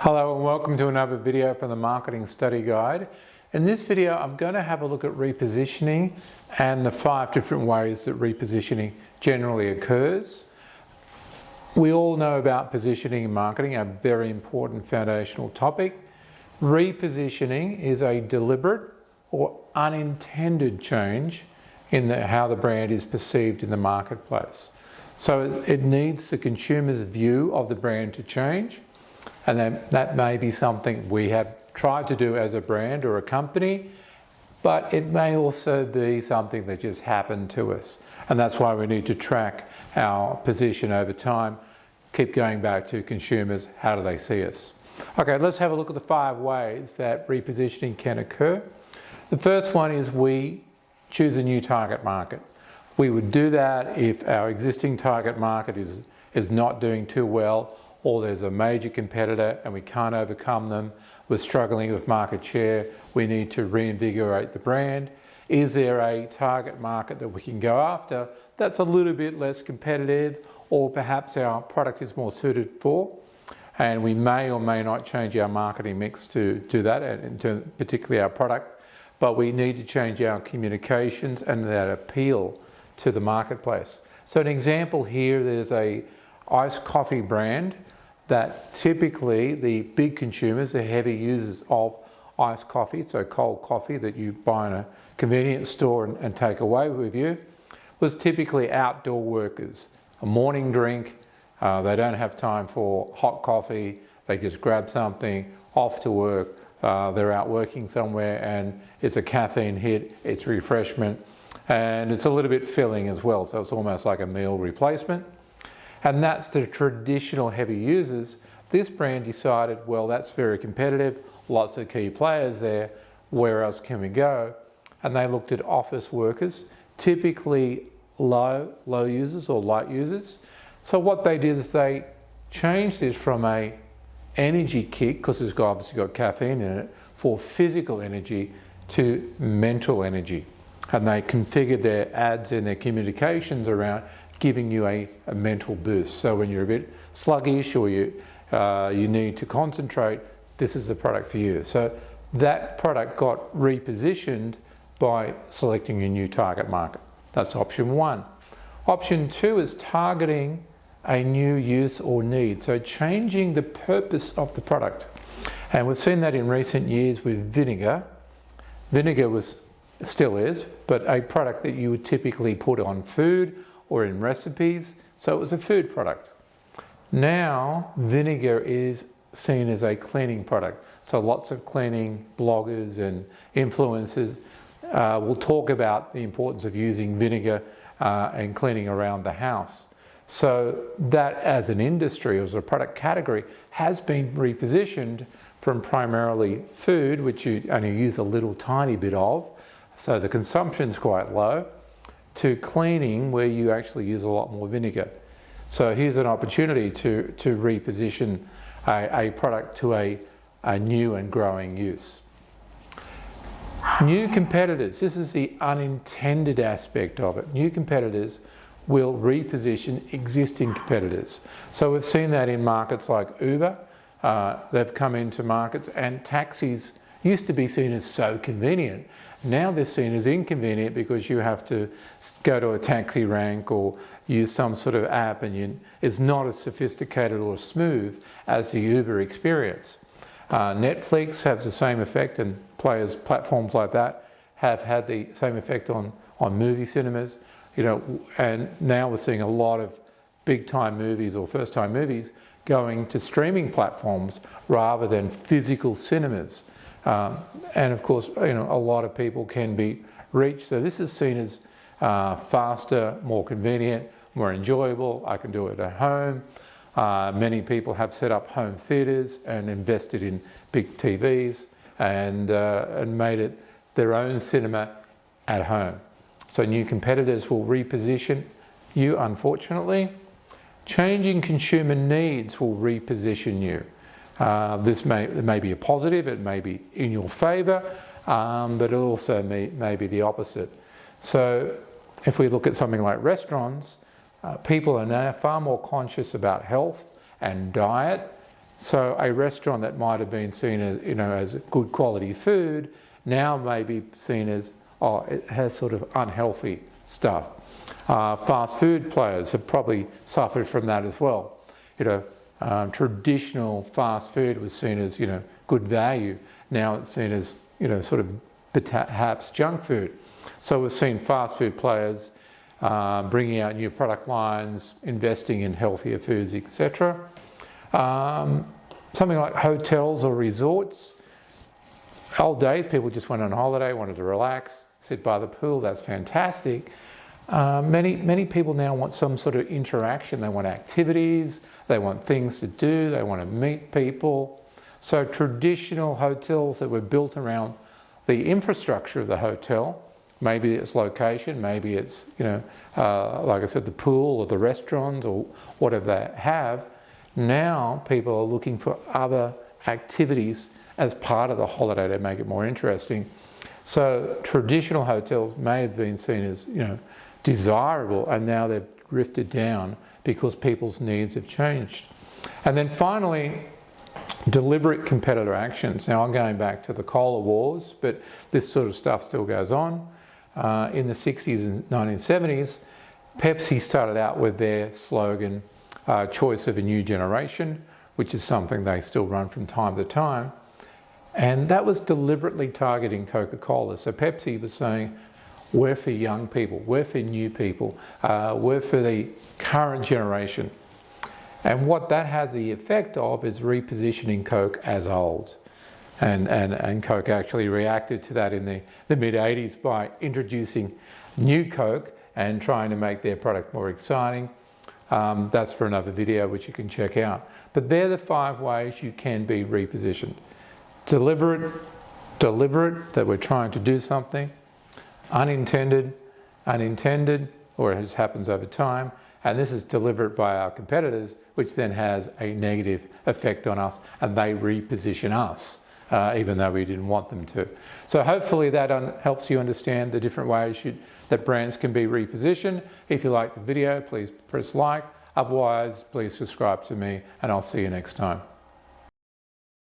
Hello and welcome to another video from the Marketing Study Guide. In this video I'm going to have a look at repositioning and the 5 different ways that repositioning generally occurs. We all know about positioning and marketing, a very important foundational topic. Repositioning is a deliberate or unintended change in how the brand is perceived in the marketplace. So it needs the consumer's view of the brand to change. And that may be something we have tried to do as a brand or a company, but it may also be something that just happened to us. And that's why we need to track our position over time, keep going back to consumers, how do they see us? Okay, let's have a look at the 5 ways that repositioning can occur. The first one is we choose a new target market. We would do that if our existing target market is not doing too well, or there's a major competitor and we can't overcome them, we're struggling with market share, we need to reinvigorate the brand. Is there a target market that we can go after that's a little bit less competitive, or perhaps our product is more suited for, and we may or may not change our marketing mix to do that, and particularly our product, but we need to change our communications and that appeal to the marketplace. So an example here, there's a iced coffee brand that typically the big consumers, the heavy users of iced coffee, so cold coffee that you buy in a convenience store and take away with you, was typically outdoor workers. A morning drink, they don't have time for hot coffee, they just grab something, off to work, they're out working somewhere, and it's a caffeine hit, it's refreshment, and it's a little bit filling as well, so it's almost like a meal replacement. And that's the traditional heavy users. This brand decided, well, that's very competitive, lots of key players there, where else can we go? And they looked at office workers, typically low users or light users. So what they did is they changed this from a energy kick, because it's obviously got caffeine in it, for physical energy to mental energy. And they configured their ads and their communications around giving you a mental boost. So when you're a bit sluggish or you need to concentrate, this is the product for you. So that product got repositioned by selecting a new target market. That's option 1. Option 2 is targeting a new use or need. So changing the purpose of the product. And we've seen that in recent years with vinegar. Vinegar still is, but a product that you would typically put on food or in recipes, so it was a food product. Now, vinegar is seen as a cleaning product. So lots of cleaning bloggers and influencers will talk about the importance of using vinegar and cleaning around the house. So that as an industry, as a product category, has been repositioned from primarily food, which you only use a little tiny bit of, so the consumption's quite low, to cleaning, where you actually use a lot more vinegar. So here's an opportunity to reposition a product to a new and growing use. New competitors, this is the unintended aspect of it. New competitors will reposition existing competitors. So we've seen that in markets like Uber. They've come into markets, and taxis used to be seen as so convenient. Now they're seen as inconvenient because you have to go to a taxi rank or use some sort of app, and it's not as sophisticated or smooth as the Uber experience. Netflix has the same effect, and platforms like that have had the same effect on movie cinemas. And now we're seeing a lot of big-time movies or first-time movies going to streaming platforms rather than physical cinemas. And of course, a lot of people can be reached. So this is seen as faster, more convenient, more enjoyable. I can do it at home. Many people have set up home theatres and invested in big TVs and made it their own cinema at home. So new competitors will reposition you, unfortunately. Changing consumer needs will reposition you. This may be a positive, it may be in your favour, but it also may be the opposite. So if we look at something like restaurants, people are now far more conscious about health and diet. So a restaurant that might have been seen as, as good quality food now may be seen as, oh, it has sort of unhealthy stuff. Fast food players have probably suffered from that as well. Traditional fast food was seen as, good value. Now it's seen as, sort of perhaps junk food. So we've seen fast food players bringing out new product lines, investing in healthier foods, etc. Something like hotels or resorts. Old days, people just went on holiday, wanted to relax, sit by the pool. That's fantastic. Many people now want some sort of interaction. They want activities, they want things to do, they want to meet people. So traditional hotels that were built around the infrastructure of the hotel, maybe its location, maybe it's, like I said, the pool or the restaurants or whatever they have. Now people are looking for other activities as part of the holiday to make it more interesting. So traditional hotels may have been seen as, desirable, and now they've drifted down because people's needs have changed. And then finally, deliberate competitor actions. Now I'm going back to the cola wars, but this sort of stuff still goes on. In the 60s and 1970s, Pepsi started out with their slogan, choice of a new generation, which is something they still run from time to time. And that was deliberately targeting Coca-Cola. So Pepsi was saying, we're for young people, we're for new people, we're for the current generation. And what that has the effect of is repositioning Coke as old. And Coke actually reacted to that in the mid-80s by introducing new Coke and trying to make their product more exciting. That's for another video which you can check out. But they're the 5 ways you can be repositioned. Deliberate that we're trying to do something. Unintended, or it happens over time. And this is delivered by our competitors, which then has a negative effect on us, and they reposition us, even though we didn't want them to. So hopefully that helps you understand the different ways that brands can be repositioned. If you like the video, please press like. Otherwise, please subscribe to me, and I'll see you next time.